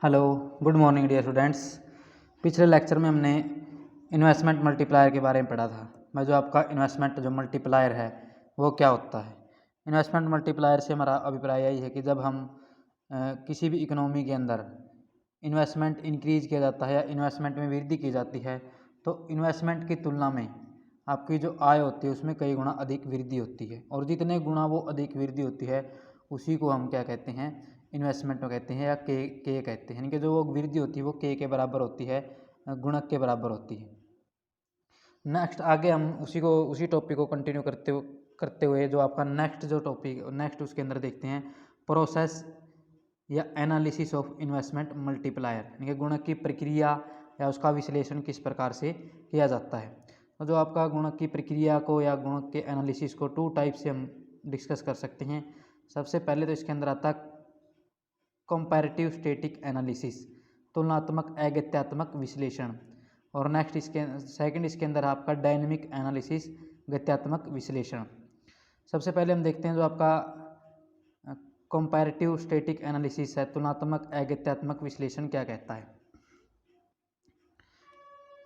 Hello, good morning dear students. पिछले lecture में हमने इन्वेस्टमेंट मल्टीप्लायर के बारे में पढ़ा था। मैं जो आपका इन्वेस्टमेंट जो मल्टीप्लायर है वो क्या होता है। इन्वेस्टमेंट मल्टीप्लायर से हमारा अभिप्राय यही है कि जब हम किसी भी इकोनॉमी के अंदर इन्वेस्टमेंट इंक्रीज किया जाता है या इन्वेस्टमेंट में वृद्धि की जाती है तो इन्वेस्टमेंट की तुलना में आपकी जो आय होती है उसमें कई गुना अधिक वृद्धि होती है, और जितने गुना वो अधिक वृद्धि होती है उसी को हम क्या कहते हैं, इन्वेस्टमेंट में कहते हैं या के कहते हैं। यानी कि जो वो वृद्धि होती है वो के बराबर होती है, गुणक के बराबर होती है। नेक्स्ट आगे हम उसी टॉपिक को कंटिन्यू करते हुए जो आपका नेक्स्ट जो टॉपिक नेक्स्ट उसके अंदर देखते हैं प्रोसेस या एनालिसिस ऑफ इन्वेस्टमेंट मल्टीप्लायर, यानी कि गुणक की प्रक्रिया या उसका विश्लेषण किस प्रकार से किया जाता है। तो जो आपका गुणक की प्रक्रिया को या गुणक के एनालिसिस को टू टाइप से हम डिस्कस कर सकते हैं। सबसे पहले तो इसके अंदर आता है कंपैरेटिव स्टैटिक एनालिसिस, तुलनात्मक अगत्यात्मक विश्लेषण, और नेक्स्ट इसके अंदर आपका डायनेमिक एनालिसिस, गत्यात्मक विश्लेषण। सबसे पहले हम देखते हैं जो आपका कंपैरेटिव स्टैटिक एनालिसिस है, तुलनात्मक अगत्यात्मक विश्लेषण क्या कहता है।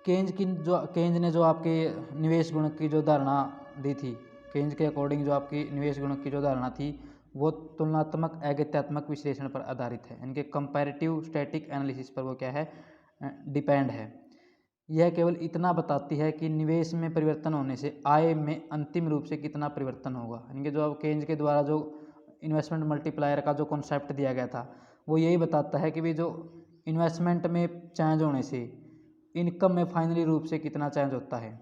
केंज ने जो आपके निवेश गुणक की जो धारणा दी थी, केंज के अकॉर्डिंग जो आपकी निवेश गुणक की जो धारणा थी वो तुलनात्मक अगत्यात्मक विश्लेषण पर आधारित है। इनके कंपैरेटिव स्टैटिक एनालिसिस पर वो क्या है, डिपेंड है। यह केवल इतना बताती है कि निवेश में परिवर्तन होने से आय में अंतिम रूप से कितना परिवर्तन होगा। यानी कि जो अब केंज के द्वारा जो इन्वेस्टमेंट मल्टीप्लायर का जो कॉन्सेप्ट दिया गया था वो यही बताता है कि भी जो इन्वेस्टमेंट में चेंज होने से इनकम में फाइनली रूप से कितना चेंज होता है,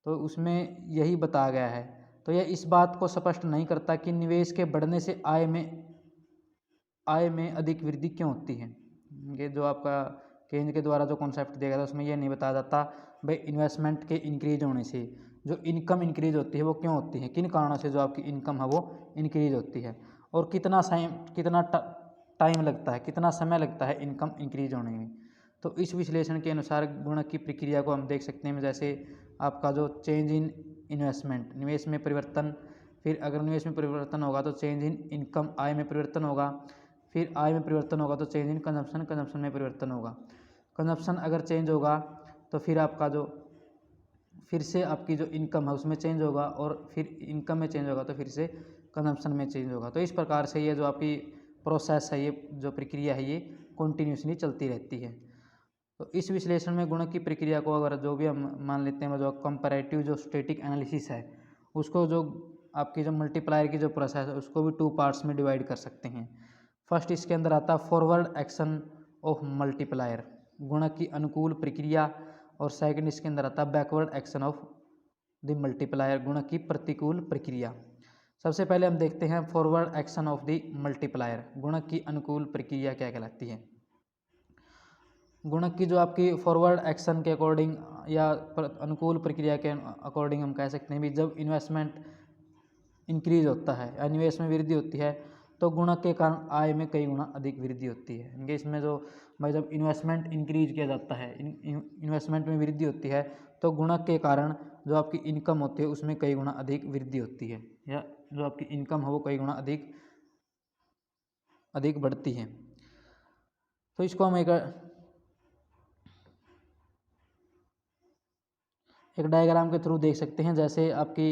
तो उसमें यही बताया गया है। तो यह इस बात को स्पष्ट नहीं करता कि निवेश के बढ़ने से आय में अधिक वृद्धि क्यों होती है। ये जो आपका केंज के द्वारा जो कॉन्सेप्ट दिया गया था उसमें यह नहीं बताया जाता भाई इन्वेस्टमेंट के इंक्रीज होने से जो इनकम इंक्रीज होती है वो क्यों होती है, किन कारणों से जो आपकी इनकम है वो इंक्रीज होती है, और कितना टाइम लगता है, कितना समय लगता है इनकम इंक्रीज होने में। तो इस विश्लेषण के अनुसार गुणक की प्रक्रिया को हम देख सकते हैं, जैसे आपका जो चेंज इन इन्वेस्टमेंट, निवेश में परिवर्तन, फिर अगर निवेश में परिवर्तन होगा तो चेंज इन इनकम, आय में परिवर्तन होगा, फिर आय में परिवर्तन होगा तो चेंज इन कंजम्पशन, कंजम्पशन में परिवर्तन होगा। कंजम्पशन अगर चेंज होगा तो फिर आपका जो फिर से आपकी जो इनकम है उसमें चेंज होगा, और फिर इनकम में चेंज होगा तो फिर से कंजम्पशन में चेंज होगा। तो इस प्रकार से ये जो आपकी प्रोसेस है, ये जो प्रक्रिया है, ये कंटिन्यूसली चलती रहती है। तो इस विश्लेषण में गुणक की प्रक्रिया को अगर जो भी हम मान लेते हैं, जो कंपैरेटिव जो स्टैटिक एनालिसिस है उसको जो आपकी जो मल्टीप्लायर की जो प्रोसेस है उसको भी टू पार्ट्स में डिवाइड कर सकते हैं। फर्स्ट इसके अंदर आता है फॉरवर्ड एक्शन ऑफ मल्टीप्लायर, गुणक की अनुकूल प्रक्रिया, और सेकंड इसके अंदर आता है backward action of the multiplier, गुणक की प्रतिकूल प्रक्रिया। सबसे पहले हम देखते हैं forward action of the multiplier, गुणक की अनुकूल प्रक्रिया क्या कहलाती है। गुणक की जो आपकी फॉरवर्ड एक्शन के अकॉर्डिंग या अनुकूल प्रक्रिया के अकॉर्डिंग हम कह सकते हैं भी जब इन्वेस्टमेंट इंक्रीज होता है या निवेश में वृद्धि होती है तो गुणक के कारण आय में कई गुना अधिक वृद्धि होती है। इनके इसमें जो भाई जब इन्वेस्टमेंट इंक्रीज किया जाता है, इन्वेस्टमेंट में वृद्धि होती है तो गुणक के कारण जो आपकी इनकम होती है उसमें कई गुना अधिक वृद्धि होती है, या जो आपकी इनकम है वो कई गुना अधिक बढ़ती है। तो इसको हम एक डायग्राम के थ्रू देख सकते हैं। जैसे आपकी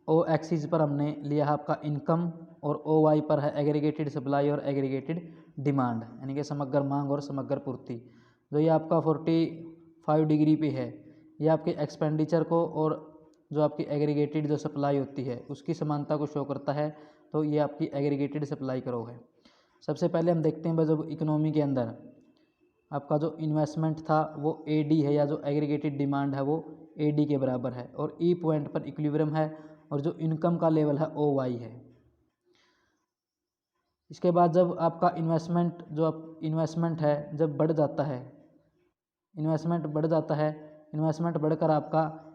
ओ एक्सिस पर हमने लिया है आपका इनकम, और ओ वाई पर है एग्रीगेटेड सप्लाई और एग्रीगेटेड डिमांड, यानी कि समग्र मांग और समग्र पूर्ति। जो ये आपका 45 डिग्री पे है, ये आपके एक्सपेंडिचर को और जो आपकी एग्रीगेटेड जो सप्लाई होती है उसकी समानता को शो करता है। तो ये आपकी एग्रीगेटेड सप्लाई करो है। सबसे पहले हम देखते हैं जब इकोनॉमी के अंदर आपका जो इन्वेस्टमेंट था वो एडी है, या जो एग्रीगेटेड डिमांड है वो एडी के बराबर है, और ई पॉइंट पर इक्विलिब्रियम है, और जो इनकम का लेवल है ओ वाई है। इसके बाद जब आपका इन्वेस्टमेंट है जब बढ़ जाता है, इन्वेस्टमेंट बढ़कर आपका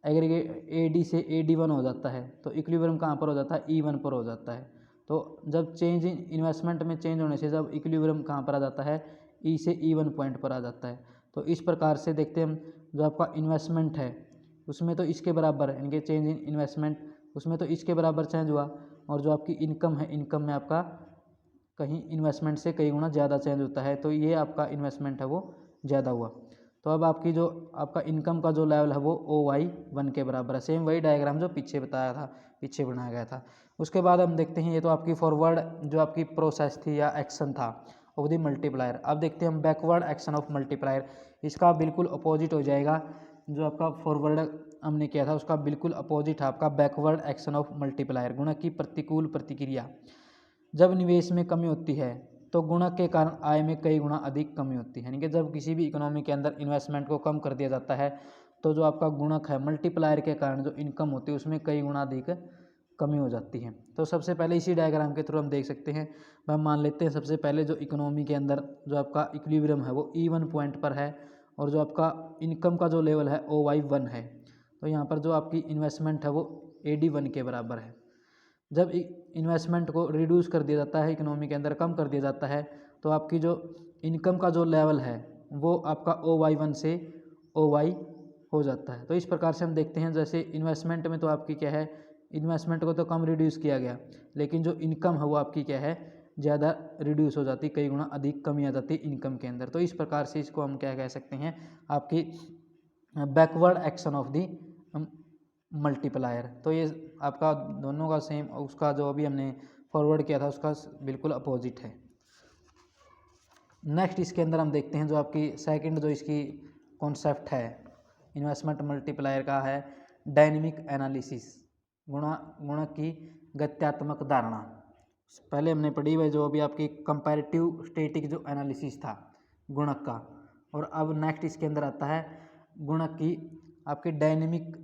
एग्रीगेट एडी से एडी1 हो जाता है, तो इक्विलिब्रियम कहाँ पर हो जाता है, ई1 पर हो जाता है। तो जब चेंज इन इन्वेस्टमेंट में चेंज होने से जब इक्विलिब्रियम कहाँ पर आ जाता है, ई से ई1 पॉइंट पर आ जाता है। तो इस प्रकार से देखते हैं हम जो आपका इन्वेस्टमेंट है उसमें तो इसके बराबर है, इनके चेंज इन इन्वेस्टमेंट उसमें तो इसके बराबर चेंज हुआ, और जो आपकी इनकम है इनकम में आपका कहीं इन्वेस्टमेंट से कई गुना ज़्यादा चेंज होता है, तो ये आपका इन्वेस्टमेंट है वो ज़्यादा हुआ। तो अब आपकी जो आपका इनकम का जो लेवल है वो OY1 के बराबर है। सेम वही डायग्राम जो पीछे बताया था, पीछे बनाया गया था। उसके बाद हम देखते हैं, ये तो आपकी फॉरवर्ड जो आपकी प्रोसेस थी या एक्शन था ऑफ द मल्टीप्लायर। अब देखते हैं हम बैकवर्ड एक्शन ऑफ मल्टीप्लायर। इसका बिल्कुल अपोजिट हो जाएगा, जो आपका फॉरवर्ड हमने किया था उसका बिल्कुल अपोजिट है आपका बैकवर्ड एक्शन ऑफ मल्टीप्लायर। गुणक की प्रतिकूल प्रतिक्रिया। जब निवेश में कमी होती है तो गुणक के कारण आय में कई गुना अधिक कमी होती है। यानी कि जब किसी भी इकोनॉमी के अंदर इन्वेस्टमेंट को कम कर दिया जाता है तो जो आपका गुणक है मल्टीप्लायर के कारण जो इनकम होती है उसमें कई गुना अधिक कमी हो जाती है। तो सबसे पहले इसी डायग्राम के थ्रू हम देख सकते हैं। हम मान लेते हैं सबसे पहले जो इकोनॉमी के अंदर जो आपका इक्विलिब्रियम है वो E1 पॉइंट पर है और जो आपका इनकम का जो लेवल है OY1 है। तो यहाँ पर जो आपकी इन्वेस्टमेंट है वो AD1 के बराबर है। जब इन्वेस्टमेंट को रिड्यूस कर दिया जाता है, इकोनॉमी के अंदर कम कर दिया जाता है, तो आपकी जो इनकम का जो लेवल है वो आपका OY1 से OY हो जाता है। तो इस प्रकार से हम देखते हैं, जैसे इन्वेस्टमेंट में तो आपकी क्या है, इन्वेस्टमेंट को तो कम रिड्यूस किया गया, लेकिन जो इनकम है वो आपकी क्या है, ज़्यादा रिड्यूस हो जाती, कई गुना अधिक कमी आ जाती इनकम के अंदर। तो इस प्रकार से इसको हम क्या कह सकते हैं, आपकी backward action of the multiplier. तो ये आपका दोनों का सेम, उसका जो अभी हमने फॉरवर्ड किया था उसका बिल्कुल अपोजिट है। नेक्स्ट इसके अंदर हम देखते हैं जो आपकी सेकंड जो इसकी कॉन्सेप्ट है इन्वेस्टमेंट मल्टीप्लायर का है डायनेमिक एनालिसिस, गुणक की गत्यात्मक धारणा। पहले हमने पढ़ी हुई जो अभी आपकी कंपैरेटिव स्टैटिक जो एनालिसिस था गुणक का, और अब नेक्स्ट इसके अंदर आता है गुणक की आपकी डायनेमिक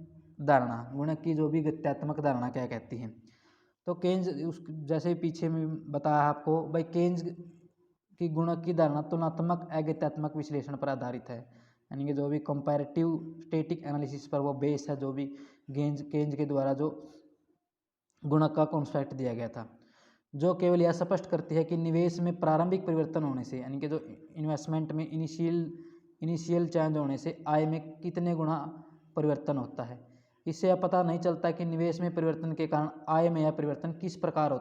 धारणा, गुणक की जो भी गत्यात्मक धारणा क्या कहती है। तो केन्ज उस जैसे पीछे में बताया आपको भाई, केन्ज की गुणक की धारणा तुलनात्मक अगत्यात्मक विश्लेषण पर आधारित है। यानी कि जो भी कंपैरेटिव स्टैटिक एनालिसिस पर वो बेस है, जो भी केन्ज के द्वारा जो गुणक का कॉन्सेप्ट दिया गया था, जो केवल यह स्पष्ट करती है कि निवेश में प्रारंभिक परिवर्तन होने से, यानी कि जो इन्वेस्टमेंट में इनिशियल चेंज होने से आय में कितने गुना परिवर्तन होता है। इससे यह पता नहीं चलता कि निवेश में परिवर्तन के कारण आय में यह परिवर्तन किस प्रकार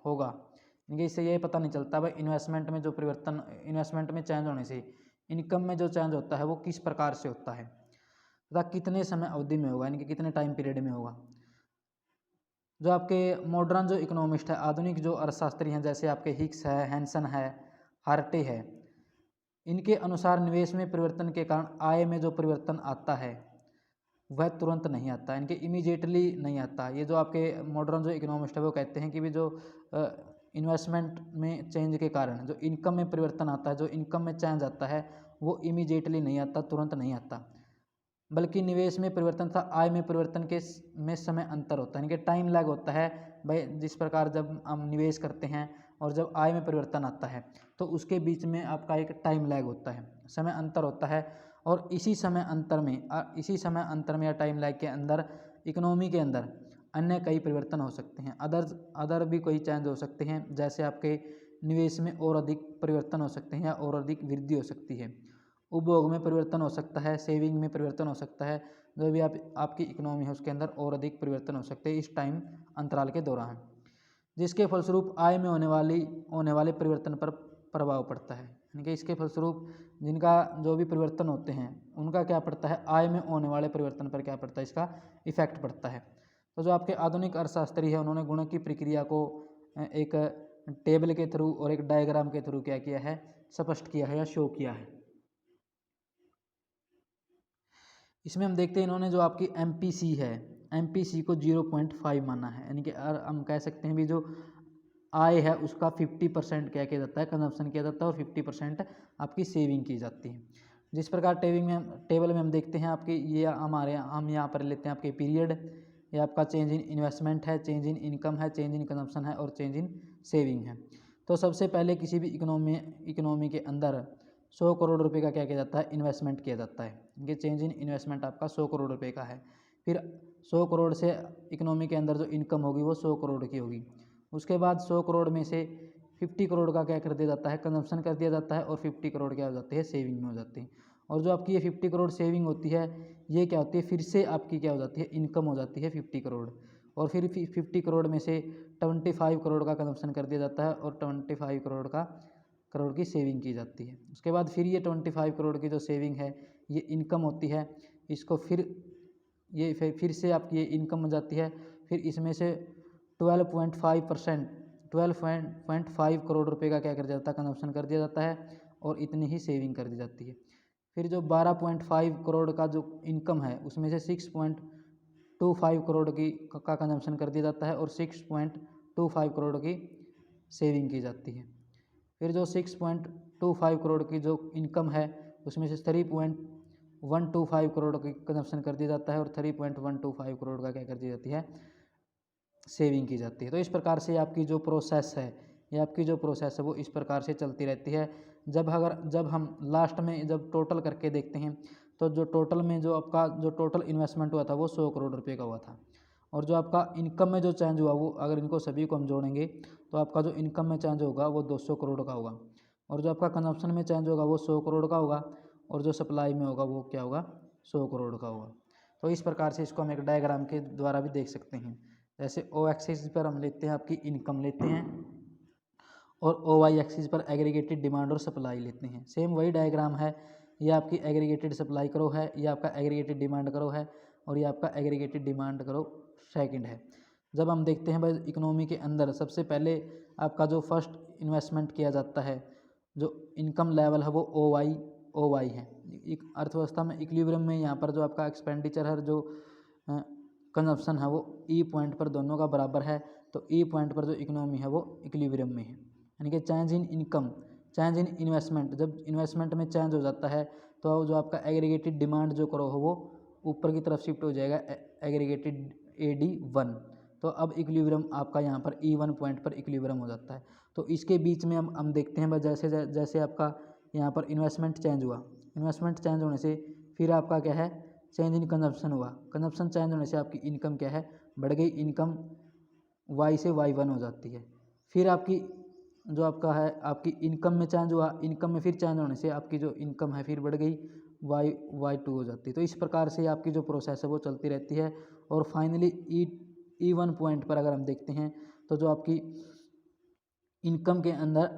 होगा। यानी कि इससे यह पता नहीं चलता भाई इन्वेस्टमेंट में जो परिवर्तन, इन्वेस्टमेंट में चेंज होने से इनकम में जो चेंज होता है वो किस प्रकार से होता है तथा कितने समय अवधि में होगा, यानी कि कितने टाइम पीरियड में होगा। जो आपके मॉडर्न जो इकोनॉमिस्ट है, आधुनिक जो अर्थशास्त्री हैं, जैसे आपके हिक्स है, हैंसन है, हार्टे है, इनके अनुसार निवेश में परिवर्तन के कारण आय में जो परिवर्तन आता है वह तुरंत नहीं आता, इनके इमीडिएटली नहीं आता। ये जो आपके मॉडर्न जो इकोनॉमिस्ट है वो कहते हैं कि भी जो इन्वेस्टमेंट में चेंज के कारण जो इनकम में परिवर्तन आता है, जो इनकम में चेंज आता है वो इमीडिएटली नहीं आता, तुरंत नहीं आता, बल्कि निवेश में परिवर्तन था आय में परिवर्तन के में समय अंतर होता है, यानी कि टाइम लैग होता है भाई। जिस प्रकार जब हम निवेश करते हैं और जब आय में परिवर्तन आता है तो उसके बीच में आपका एक टाइम लैग होता है, समय अंतर होता है। और इसी समय अंतर में या टाइम लैग के अंदर इकोनॉमी के अंदर अन्य कई परिवर्तन हो सकते हैं, अदर भी कोई चेंज हो सकते हैं, जैसे आपके निवेश में और अधिक परिवर्तन हो सकते हैं या और अधिक वृद्धि हो सकती है, उपभोग में परिवर्तन हो सकता है, सेविंग में परिवर्तन हो सकता है, जो भी आपकी इकोनॉमी है उसके अंदर और अधिक परिवर्तन हो सकते हैं इस टाइम अंतराल के दौरान, जिसके फलस्वरूप आय में होने वाले परिवर्तन पर प्रभाव पड़ता है। यानी कि इसके फलस्वरूप जिनका जो भी परिवर्तन होते हैं उनका क्या पड़ता है, आय में होने वाले परिवर्तन पर क्या पड़ता है, इसका इफेक्ट पड़ता है। तो जो आपके आधुनिक अर्थशास्त्री है उन्होंने गुणक की प्रक्रिया को एक टेबल के थ्रू और एक डायग्राम के थ्रू क्या किया है, स्पष्ट किया है या शो किया है। इसमें हम देखते हैं इन्होंने जो आपकी MPC है, MPC को 0.5 माना है, यानी कि हम कह सकते हैं भी जो आय है उसका 50% क्या किया जाता है, कंजम्पशन किया जाता है और 50% आपकी सेविंग की जाती है। जिस प्रकार टेबल में हम देखते हैं आपकी ये हम यहाँ पर लेते हैं आपके पीरियड, ये आपका चेंज इन इन्वेस्टमेंट है, चेंज इन इनकम है, चेंज इन कंजम्पशन है और चेंज इन सेविंग है। तो सबसे पहले किसी भी इकोनॉमी के अंदर 100 करोड़ रुपए का क्या किया जाता है, इन्वेस्टमेंट किया जाता है। ये चेंज इन इन्वेस्टमेंट आपका 100 करोड़ रुपए का है। फिर 100 करोड़ से इकोनॉमी के अंदर जो इनकम होगी वो 100 करोड़ की होगी। उसके बाद 100 करोड़ में से 50 करोड़ का क्या कर दिया जाता है, कंजम्पशन कर दिया जाता है और 50 करोड़ क्या हो जाती है, सेविंग में हो जाती है। और जो आपकी ये 50 करोड़ सेविंग होती है ये क्या होती है, फिर से आपकी क्या हो जाती है, इनकम हो जाती है 50 करोड़। और फिर 50 करोड़ में से 25 करोड़ का कंजप्शन कर दिया जाता है और 25 करोड़ की सेविंग की जाती है। उसके बाद फिर ये 25 करोड़ की जो सेविंग है ये इनकम होती है, इसको फिर से आपकी ये इनकम हो जाती है। फिर इसमें से 12.5 करोड़ रुपए का क्या कर दिया जाता है, कंजप्शन कर दिया जाता है और इतनी ही सेविंग कर दी जाती है। फिर जो 12.5 करोड़ का जो इनकम है उसमें से 6.25 करोड़ का कंजप्शन कर दिया जाता है और 6.25 करोड़ की सेविंग की जाती है। फिर जो 6.25 करोड़ की जो इनकम है उसमें से 3.125 करोड़ की कंजप्शन कर दिया जाता है और 3.125 करोड़ का क्या कर दी जाती है, सेविंग की जाती है। तो इस प्रकार से आपकी जो प्रोसेस है वो इस प्रकार से चलती रहती है। जब हम लास्ट में जब टोटल करके देखते हैं तो जो टोटल में जो आपका जो टोटल इन्वेस्टमेंट हुआ था वो 100 करोड़ रुपए का हुआ था, और जो आपका इनकम में जो चेंज हुआ वो अगर इनको सभी को हम जोड़ेंगे तो आपका जो इनकम में चेंज होगा वो 200 करोड़ का होगा, और जो आपका कंजप्शन में चेंज होगा वो 100 करोड़ का होगा, और जो सप्लाई में होगा वो क्या होगा, 100 करोड़ का होगा। तो इस प्रकार से इसको हम एक डायग्राम के द्वारा भी देख सकते हैं। जैसे ओ एक्सिस पर हम लेते हैं आपकी इनकम लेते हैं और ओ वाई एक्सिस पर एग्रीगेटेड डिमांड और सप्लाई लेते हैं। सेम वही डायग्राम है, ये आपकी एग्रीगेटेड सप्लाई करो है, ये आपका एग्रीगेटेड डिमांड करो है, और ये आपका एग्रीगेटेड डिमांड करो सेकंड है। जब हम देखते हैं भाई इकोनॉमी के अंदर सबसे पहले आपका जो फर्स्ट इन्वेस्टमेंट किया जाता है, जो इनकम लेवल है वो ओ वाई है। एक अर्थव्यवस्था में इक्विलिब्रियम में यहाँ पर जो आपका एक्सपेंडिचर है, जो कंजप्शन है वो ई पॉइंट पर दोनों का बराबर है, तो ई पॉइंट पर जो इकोनॉमी है वो इक्विलिब्रियम में है। यानी कि change in income, change in investment, जब इन्वेस्टमेंट में चेंज हो जाता है तो जो आपका एग्रीगेटेड डिमांड जो करो हो वो ऊपर की तरफ शिफ्ट हो जाएगा, एग्रीगेटेड AD1। तो अब इक्विलिब्रियम आपका यहाँ पर E1 पॉइंट पर इक्विलिब्रियम हो जाता है। तो इसके बीच में हम देखते हैं जैसे जैसे आपका यहाँ पर इन्वेस्टमेंट चेंज हुआ, इन्वेस्टमेंट चेंज होने से फिर आपका क्या है, चेंज इन कंजप्शन हुआ, कंजप्शन चेंज होने से आपकी इनकम क्या है, बढ़ गई, इनकम Y से Y1 हो जाती है। फिर आपकी जो आपका है आपकी इनकम में चेंज हुआ, इनकम में फिर चेंज होने से आपकी जो इनकम है फिर बढ़ गई, Y2 हो जाती है। तो इस प्रकार से आपकी जो प्रोसेस है वो चलती रहती है, और फाइनली E1 पॉइंट पर अगर हम देखते हैं तो जो आपकी इनकम के अंदर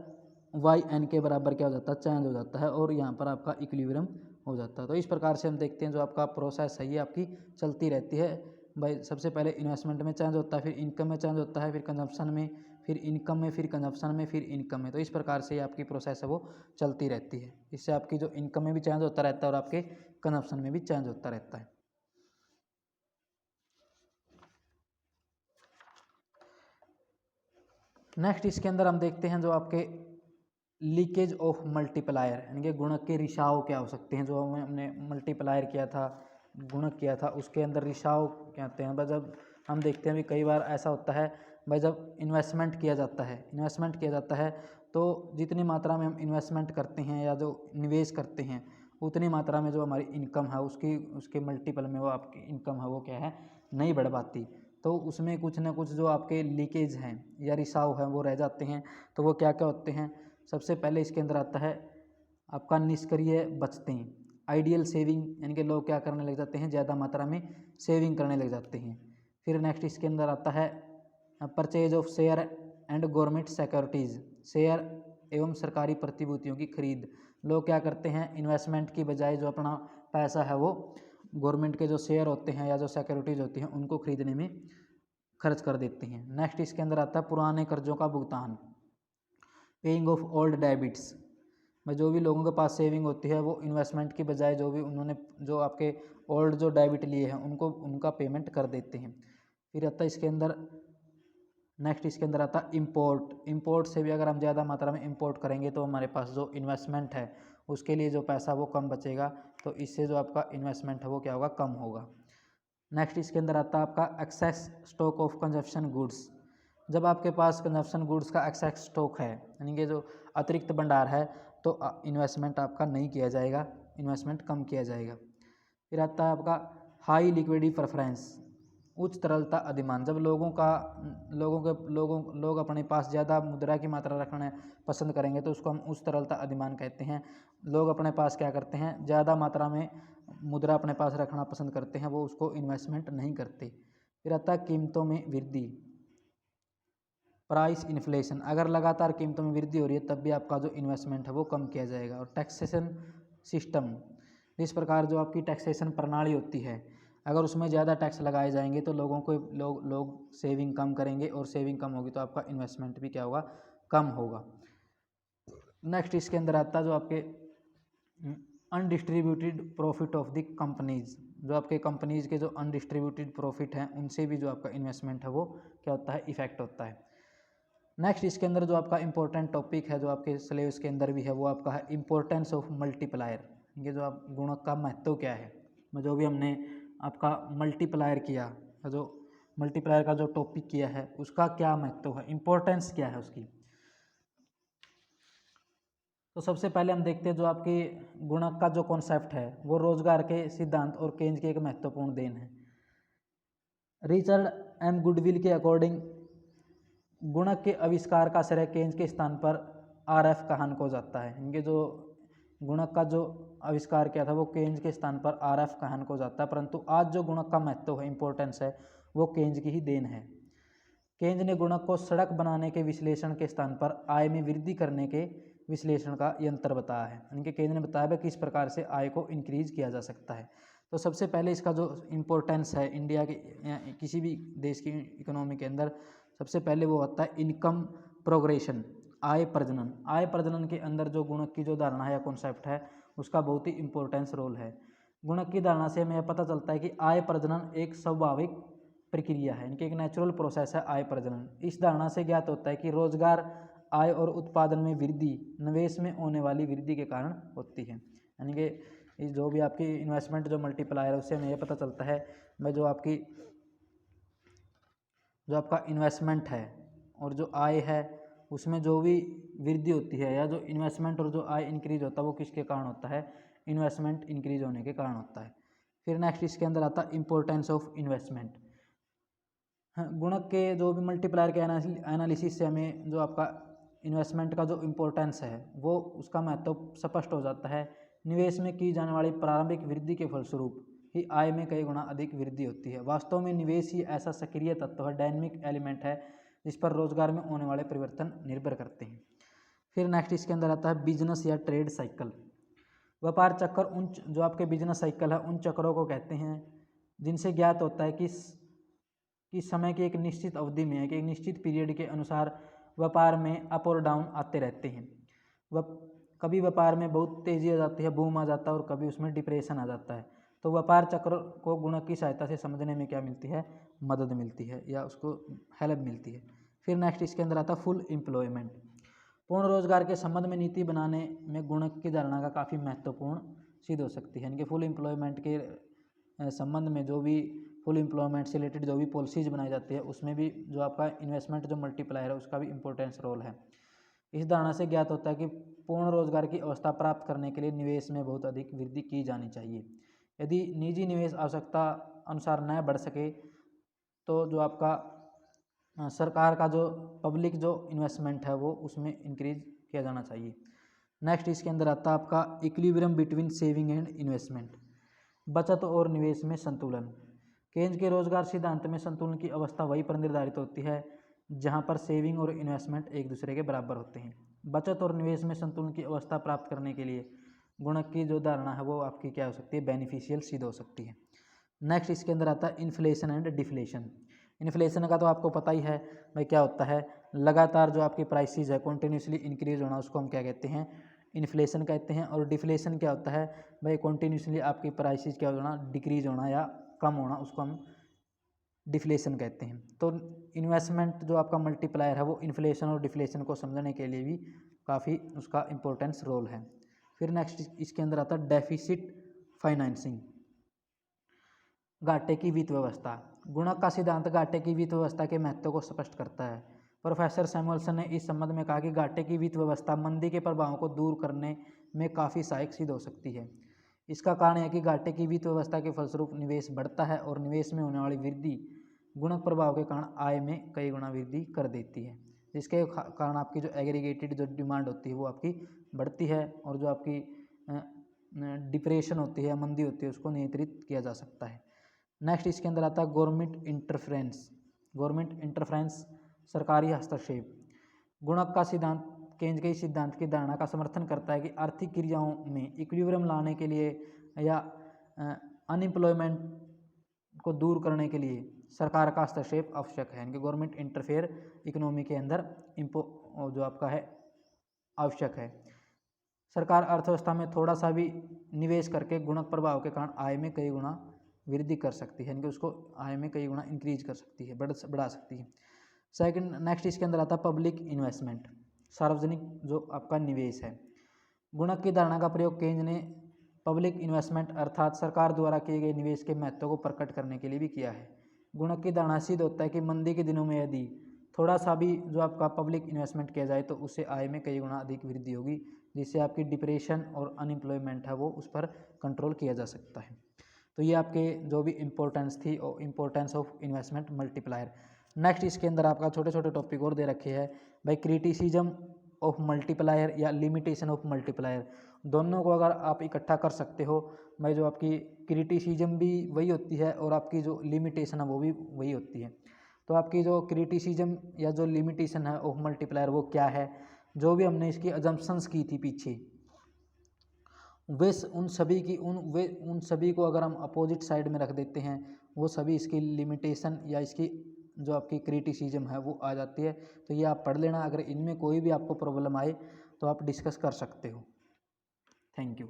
YN के बराबर क्या हो जाता है, चेंज हो जाता है, और यहाँ पर आपका इक्विलिब्रियम हो जाता है। तो इस प्रकार से हम देखते हैं जो आपका प्रोसेस है ये आपकी चलती रहती है भाई। सबसे पहले इन्वेस्टमेंट में चेंज होता है, फिर इनकम में चेंज होता है, फिर कंजप्शन में, फिर इनकम में, फिर कंजप्शन में, फिर इनकम में। तो इस प्रकार से आपकी प्रोसेस है वो चलती रहती है। इससे आपकी जो इनकम में भी चेंज होता रहता है और आपके कंजप्शन में भी चेंज होता रहता है। नेक्स्ट इसके अंदर हम देखते हैं जो आपके लीकेज ऑफ मल्टीप्लायर, यानी कि गुणक के रिसाव क्या हो सकते हैं। जो हमने मल्टीप्लायर किया था, गुणक किया था, उसके अंदर रिसाव कहते हैं। जब हम देखते हैं भी कई बार ऐसा होता है भाई, जब इन्वेस्टमेंट किया जाता है तो जितनी मात्रा में हम इन्वेस्टमेंट करते हैं या जो निवेश करते हैं उतनी मात्रा में जो हमारी इनकम है उसके मल्टीपल में वो आपकी इनकम है वो क्या है, नहीं बढ़ पाती। तो उसमें कुछ ना कुछ जो आपके लीकेज हैं या रिसाव हैं वो रह जाते हैं। तो वो क्या क्या होते हैं, सबसे पहले इसके अंदर आता है आपका निष्क्रिय बचतें, आइडियल सेविंग, यानी कि लोग क्या करने लग जाते हैं, ज़्यादा मात्रा में सेविंग करने लग जाते हैं। फिर नेक्स्ट इसके अंदर आता है purchase of share and government securities, share एवं सरकारी प्रतिभूतियों की खरीद। लोग क्या करते हैं, इन्वेस्टमेंट की बजाय जो अपना पैसा है वो गवर्नमेंट के जो शेयर होते हैं या जो सिक्योरिटीज़ होती हैं उनको खरीदने में खर्च कर देते हैं। नेक्स्ट इसके अंदर आता है पुराने कर्जों का भुगतान, पेइंग ऑफ ओल्ड डेबिट्स। में जो भी लोगों के पास सेविंग होती है वो इन्वेस्टमेंट की बजाय जो भी उन्होंने जो आपके ओल्ड जो डेबिट लिए हैं उनका पेमेंट कर देते हैं। फिर आता है इसके अंदर नेक्स्ट इसके अंदर आता है इंपोर्ट से भी अगर हम ज़्यादा मात्रा में इंपोर्ट करेंगे तो हमारे पास जो इन्वेस्टमेंट है उसके लिए जो पैसा वो कम बचेगा, तो इससे जो आपका इन्वेस्टमेंट है वो क्या होगा, कम होगा। नेक्स्ट इसके अंदर आता है आपका excess stock of consumption goods. जब आपके पास कंजप्शन गुड्स का एक्सेस स्टॉक है, यानी कि जो अतिरिक्त भंडार है, तो इन्वेस्टमेंट आपका नहीं किया जाएगा, इन्वेस्टमेंट कम किया जाएगा। फिर आता है आपका हाई लिक्विडिटी प्रेफरेंस, उच्च तरलता अधिमान। जब लोग अपने पास ज़्यादा मुद्रा की मात्रा रखना पसंद करेंगे तो उसको हम उच्च तरलता अधिमान कहते हैं। लोग अपने पास क्या करते हैं, ज़्यादा मात्रा में मुद्रा अपने पास रखना पसंद करते हैं, वो उसको इन्वेस्टमेंट नहीं करते। फिर आता है कीमतों में वृद्धि, प्राइस इन्फ्लेशन। अगर लगातार कीमतों में वृद्धि हो रही है तब भी आपका जो इन्वेस्टमेंट है वो कम किया जाएगा। और टैक्सेशन सिस्टम, इस प्रकार जो आपकी टैक्सेशन प्रणाली होती है, अगर उसमें ज़्यादा टैक्स लगाए जाएंगे तो लोग सेविंग कम करेंगे, और सेविंग कम होगी तो आपका इन्वेस्टमेंट भी क्या होगा, कम होगा। नेक्स्ट इसके अंदर आता है जो आपके undistributed profit of the companies, जो आपके कंपनीज के जो अनडिस्ट्रीब्यूटेड प्रॉफिट हैं उनसे भी जो आपका इन्वेस्टमेंट है वो क्या होता है, इफेक्ट होता है। नेक्स्ट इसके अंदर जो आपका इंपॉर्टेंट टॉपिक है जो आपके सिलेबस के अंदर भी है वो आपका है इम्पोर्टेंस ऑफ मल्टीप्लायर। ये जो आप गुणक का महत्व क्या है, जो भी हमने आपका मल्टीप्लायर किया, जो मल्टीप्लायर का जो टॉपिक किया है उसका क्या महत्व है, इम्पोर्टेंस क्या है उसकी। तो सबसे पहले हम देखते हैं जो आपकी गुणक का जो कॉन्सेप्ट है वो रोजगार के सिद्धांत और केंज की एक महत्वपूर्ण देन है। रिचर्ड एम गुडविल के अकॉर्डिंग गुणक के आविष्कार का श्रेय केंज के स्थान पर आर.एफ. कहान को जाता है। इनके जो गुणक का जो आविष्कार किया था वो केंज के स्थान पर आर.एफ. कहान को जाता है, परंतु आज जो गुणक का महत्व है, इंपॉर्टेंस है, वो केंज की ही देन है। केंज ने गुणक को सड़क बनाने के विश्लेषण के स्थान पर आय में वृद्धि करने के विश्लेषण का यंत्र बताया है। इनके केंज ने बताया है किस प्रकार से आय को इंक्रीज किया जा सकता है। तो सबसे पहले इसका जो इम्पोर्टेंस है इंडिया के या किसी भी देश की इकोनॉमी के अंदर, सबसे पहले वो होता है इनकम प्रोग्रेशन, आय प्रजनन। आय प्रजनन के अंदर जो गुणक की जो धारणा है या कॉन्सेप्ट है उसका बहुत ही इंपॉर्टेंस रोल है। गुणक की धारणा से हमें पता चलता है कि आय प्रजनन एक स्वाभाविक प्रक्रिया है, इनकी एक नेचुरल प्रोसेस है आय प्रजनन। इस धारणा से ज्ञात होता है कि रोजगार, आय और उत्पादन में वृद्धि निवेश में होने वाली वृद्धि के कारण होती है। यानी कि जो भी आपकी इन्वेस्टमेंट जो मल्टीप्लायर है उससे हमें यह पता चलता है मैं जो आपका इन्वेस्टमेंट है और जो आय है उसमें जो भी वृद्धि होती है, या जो इन्वेस्टमेंट और जो आय इंक्रीज होता है वो किसके कारण होता है, इन्वेस्टमेंट इंक्रीज होने के कारण होता है। फिर नेक्स्ट इसके अंदर आता है इम्पोर्टेंस ऑफ इन्वेस्टमेंट। गुणक के जो भी मल्टीप्लायर के एनालिसिस से हमें जो आपका इन्वेस्टमेंट का जो इम्पोर्टेंस है वो उसका महत्व स्पष्ट हो जाता है। निवेश में की जाने वाली प्रारंभिक वृद्धि के फलस्वरूप ही आय में कई गुना अधिक वृद्धि होती है। वास्तव में निवेश ही ऐसा सक्रिय तत्व है, डायनेमिक एलिमेंट है, जिस पर रोजगार में होने वाले परिवर्तन निर्भर करते हैं। फिर नेक्स्ट इसके अंदर आता है बिजनेस या ट्रेड साइकिल। व्यापार चक्र उन जो आपके बिजनेस साइकिल है उन चक्रों को कहते हैं जिनसे ज्ञात होता है कि समय की एक निश्चित अवधि में, एक निश्चित पीरियड के अनुसार व्यापार में अप और डाउन आते रहते हैं। कभी व्यापार में बहुत तेज़ी आ जाती है, बूम आ जाता है, और कभी उसमें डिप्रेशन आ जाता है। तो व्यापार चक्र को गुणक की सहायता से समझने में क्या मिलती है, मदद मिलती है या उसको हेल्प मिलती है। फिर नेक्स्ट इसके अंदर आता है फुल एम्प्लॉयमेंट। पूर्ण रोजगार के संबंध में नीति बनाने में गुणक की धारणा का काफ़ी महत्वपूर्ण सिद्ध हो सकती है। इनके फुल एम्प्लॉयमेंट के संबंध में जो भी फुल एम्प्लॉयमेंट से रिलेटेड जो भी पॉलिसीज बनाई जाती है उसमें भी जो आपका इन्वेस्टमेंट जो मल्टीप्लायर है उसका भी इंपॉर्टेंस रोल है। इस धारणा से ज्ञात होता है कि पूर्ण रोजगार की अवस्था प्राप्त करने के लिए निवेश में बहुत अधिक वृद्धि की जानी चाहिए। यदि निजी निवेश आवश्यकता अनुसार न बढ़ सके तो जो आपका सरकार का जो पब्लिक जो इन्वेस्टमेंट है वो उसमें इंक्रीज किया जाना चाहिए। नेक्स्ट इसके अंदर आता है आपका equilibrium between saving and investment, बचत और निवेश में संतुलन। केंज के रोजगार सिद्धांत में संतुलन की अवस्था वही पर निर्धारित होती है जहां पर सेविंग और इन्वेस्टमेंट एक दूसरे के बराबर होते हैं। बचत और निवेश में संतुलन की अवस्था प्राप्त करने के लिए गुणक की जो धारणा है वो आपकी क्या हो सकती है, बेनिफिशियल सिद्ध हो सकती है। नेक्स्ट इसके अंदर आता है इन्फ्लेशन एंड डिफ्लेशन। इन्फ्लेशन का तो आपको पता ही है भाई क्या होता है, लगातार जो आपकी प्राइसेस है कॉन्टीन्यूसली इंक्रीज होना, उसको हम क्या कहते हैं, इन्फ्लेशन कहते हैं। और डिफ्लेशन क्या होता है भाई, कॉन्टीन्यूसली आपकी प्राइसेस क्या होना, डिक्रीज होना या कम होना, उसको हम डिफ्लेशन कहते हैं। तो इन्वेस्टमेंट जो आपका मल्टीप्लायर है वो इन्फ्लेशन और डिफ्लेशन को समझने के लिए भी काफ़ी उसका इम्पोर्टेंस रोल है। फिर नेक्स्ट इसके अंदर आता है डेफिसिट फाइनेंसिंग, घाटे की वित्त व्यवस्था। गुणक का सिद्धांत घाटे की वित्त व्यवस्था के महत्व को स्पष्ट करता है। प्रोफेसर सैमुअल्सन ने इस संबंध में कहा कि घाटे की वित्त व्यवस्था मंदी के प्रभावों को दूर करने में काफ़ी सहायक सिद्ध हो सकती है। इसका कारण है कि घाटे की वित्त व्यवस्था के फलस्वरूप निवेश बढ़ता है और निवेश में होने वाली वृद्धि गुणक प्रभाव के कारण आय में कई गुना वृद्धि कर देती है, जिसके कारण आपकी जो एग्रीगेटेड जो डिमांड होती है वो आपकी बढ़ती है और जो आपकी डिप्रेशन होती है या मंदी होती है उसको नियंत्रित किया जा सकता है। नेक्स्ट इसके अंदर आता है गवर्नमेंट इंटरफेरेंस। गवर्नमेंट इंटरफेरेंस सरकारी हस्तक्षेप। गुणक का सिद्धांत केंद्र के इस सिद्धांत की धारणा का समर्थन करता है कि आर्थिक क्रियाओं में इक्विलिब्रियम लाने के लिए या अनएम्प्लॉयमेंट को दूर करने के लिए सरकार का हस्तक्षेप आवश्यक है। इनके गवर्नमेंट इंटरफेयर इकोनॉमी के अंदर जो आपका है आवश्यक है। सरकार अर्थव्यवस्था में थोड़ा सा भी निवेश करके गुणक प्रभाव के कारण आय में कई गुना वृद्धि कर सकती है, यानी कि उसको आय में कई गुना इंक्रीज कर सकती है, बढ़ा सकती है। सेकंड नेक्स्ट इसके अंदर आता है पब्लिक इन्वेस्टमेंट, सार्वजनिक जो आपका निवेश है। गुणक की धारणा का प्रयोग केंद्र ने पब्लिक इन्वेस्टमेंट अर्थात सरकार द्वारा किए गए निवेश के महत्व को प्रकट करने के लिए भी किया है। गुणक की धारणा सिद्ध होता है कि मंदी के दिनों में यदि थोड़ा सा भी जो आपका पब्लिक इन्वेस्टमेंट किया जाए तो उससे आय में कई गुना अधिक वृद्धि होगी, जिससे आपकी डिप्रेशन और अनएम्प्लॉयमेंट है वो उस पर कंट्रोल किया जा सकता है। तो ये आपके जो भी इम्पोर्टेंस थी और importance of investment multiplier. Next इसके अंदर आपका छोटे छोटे टॉपिक और दे रखे हैं भाई, क्रिटिसिज्म ऑफ मल्टीप्लायर या लिमिटेशन ऑफ मल्टीप्लायर। दोनों को अगर आप इकट्ठा कर सकते हो भाई, जो आपकी क्रिटिसिज्म भी वही होती है और आपकी जो लिमिटेशन है वो भी वही होती है। तो आपकी जो क्रिटिसिज्म या जो लिमिटेशन है ऑफ मल्टीप्लायर वो क्या है, जो भी हमने इसकी अजम्पशंस की थी पीछे, वे उन सभी को अगर हम अपोजिट साइड में रख देते हैं, वो सभी इसकी लिमिटेशन या इसकी जो आपकी क्रिटिसिज्म है वो आ जाती है। तो ये आप पढ़ लेना, अगर इनमें कोई भी आपको प्रॉब्लम आए तो आप डिस्कस कर सकते हो। Thank you.